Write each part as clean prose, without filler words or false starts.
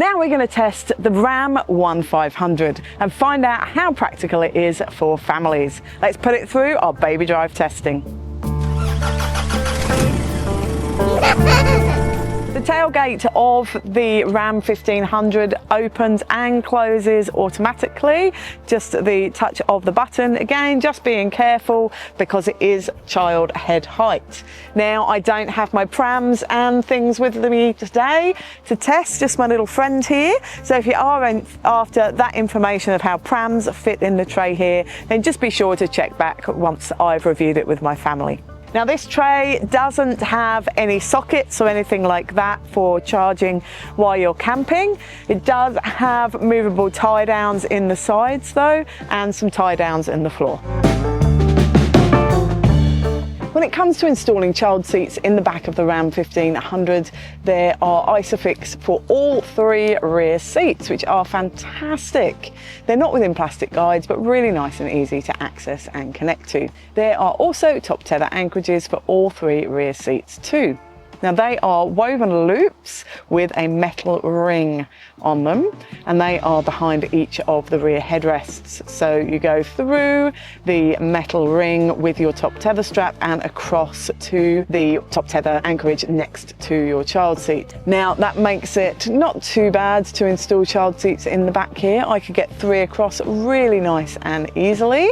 Now we're going to test the Ram 1500 and find out how practical it is for families. Let's put it through our baby drive testing. The tailgate of the Ram 1500 opens and closes automatically, just the touch of the button. Again, just being careful because it is child head height. Now, I don't have my prams and things with me today to test, just my little friend here. So if you are after that information of how prams fit in the tray here, then just be sure to check back once I've reviewed it with my family. Now this tray doesn't have any sockets or anything like that for charging while you're camping. It does have movable tie downs in the sides though, and some tie downs in the floor. When it comes to installing child seats in the back of the Ram 1500, there are Isofix for all three rear seats, which are fantastic. They're not within plastic guides, but really nice and easy to access and connect to. There are also top tether anchorages for all three rear seats too. Now they are woven loops with a metal ring on them, and they are behind each of the rear headrests. So you go through the metal ring with your top tether strap and across to the top tether anchorage next to your child seat. Now that makes it not too bad to install child seats in the back here. I could get 3 across really nice and easily.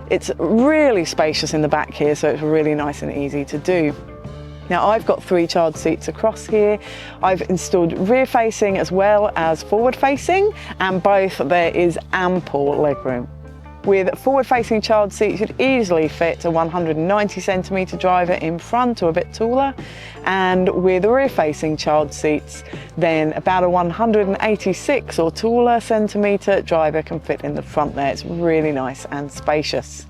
It's really spacious in the back here, so it's really nice and easy to do. Now I've got 3 child seats across here. I've installed rear facing as well as forward facing, and both there is ample legroom. With forward facing child seats, you'd easily fit a 190 centimetre driver in front or a bit taller, and with rear facing child seats, then about a 186 or taller centimetre driver can fit in the front there. It's really nice and spacious.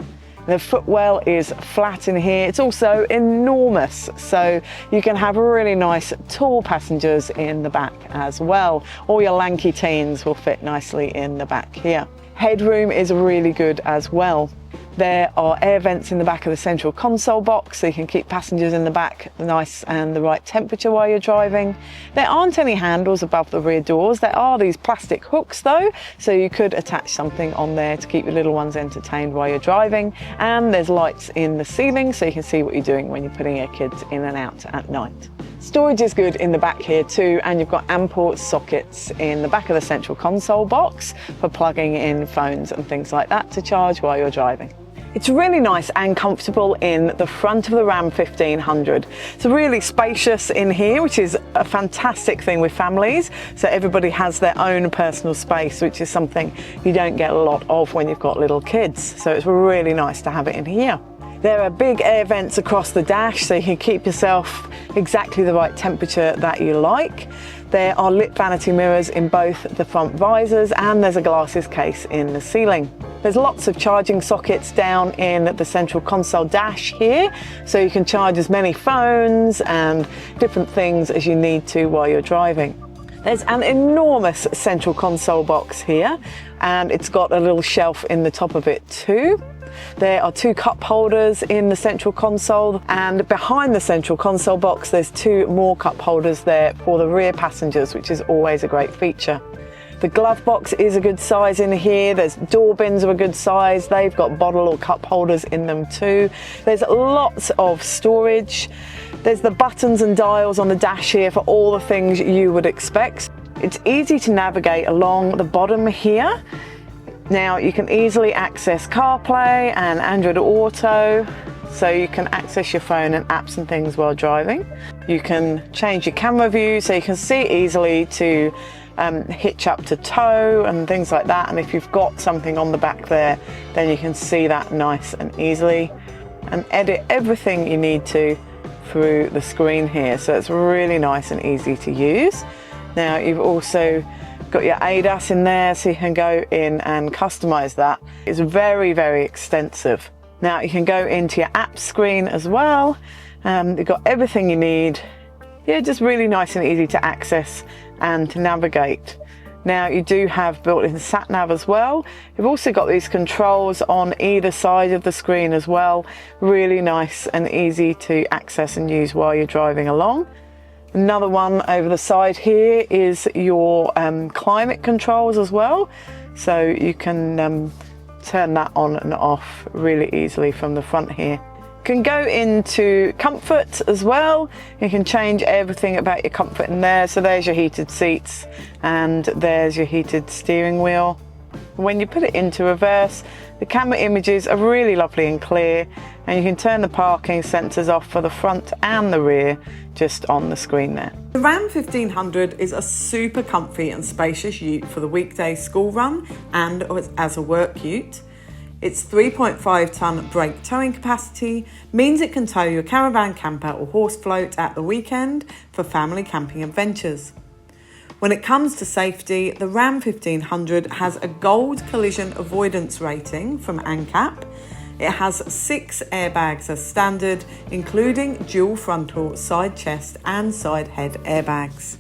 The footwell is flat in here. It's also enormous, so you can have really nice tall passengers in the back as well. All your lanky teens will fit nicely in the back here. Headroom is really good as well. There are air vents in the back of the central console box, so you can keep passengers in the back nice and the right temperature while you're driving. There aren't any handles above the rear doors. There are these plastic hooks though, so you could attach something on there to keep your little ones entertained while you're driving. And there's lights in the ceiling, so you can see what you're doing when you're putting your kids in and out at night. Storage is good in the back here too, and you've got ample sockets in the back of the central console box for plugging in phones and things like that to charge while you're driving. It's really nice and comfortable in the front of the Ram 1500. It's really spacious in here, which is a fantastic thing with families. So everybody has their own personal space, which is something you don't get a lot of when you've got little kids. So it's really nice to have it in here. There are big air vents across the dash, so you can keep yourself exactly the right temperature that you like. There are lit vanity mirrors in both the front visors, and there's a glasses case in the ceiling. There's lots of charging sockets down in the central console dash here, so you can charge as many phones and different things as you need to while you're driving. There's an enormous central console box here, and it's got a little shelf in the top of it too. There are 2 cup holders in the central console, and behind the central console box there's 2 more cup holders there for the rear passengers, which is always a great feature. The glove box is a good size in here. There's door bins of a good size. They've got bottle or cup holders in them too. There's lots of storage. There's the buttons and dials on the dash here for all the things you would expect. It's easy to navigate along the bottom here. Now you can easily access CarPlay and Android Auto, so you can access your phone and apps and things while driving. You can change your camera view so you can see easily to hitch up to tow and things like that, and if you've got something on the back there, then you can see that nice and easily and edit everything you need to through the screen here, so it's really nice and easy to use. Now you've also got your ADAS in there, so you can go in and customize that. It's very, very extensive. Now you can go into your app screen as well. You've got everything you need. Yeah, just really nice and easy to access and to navigate. Now you do have built-in sat-nav as well. You've also got these controls on either side of the screen as well. Really nice and easy to access and use while you're driving along. Another one over the side here is your climate controls as well. So you can turn that on and off really easily from the front here. You can go into comfort as well. You can change everything about your comfort in there. So there's your heated seats and there's your heated steering wheel. When you put it into reverse, the camera images are really lovely and clear, and you can turn the parking sensors off for the front and the rear just on the screen there. The Ram 1500 is a super comfy and spacious ute for the weekday school run and as a work ute. Its 3.5 tonne brake towing capacity means it can tow your caravan, camper or horse float at the weekend for family camping adventures. When it comes to safety, the Ram 1500 has a gold collision avoidance rating from ANCAP. It has 6 airbags as standard, including dual frontal, side chest and side head airbags.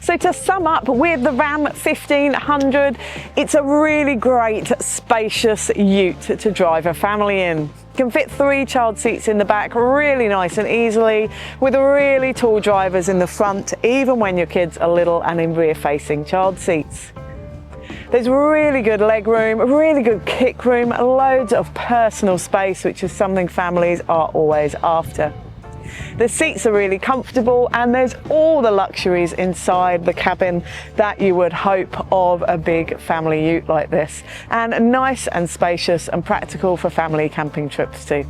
So to sum up with the Ram 1500, it's a really great spacious ute to drive a family in. You can fit 3 child seats in the back really nice and easily, with really tall drivers in the front, even when your kids are little, and in rear facing child seats. There's really good leg room, really good kick room, loads of personal space, which is something families are always after. The seats are really comfortable and there's all the luxuries inside the cabin that you would hope of a big family ute like this, and nice and spacious and practical for family camping trips too.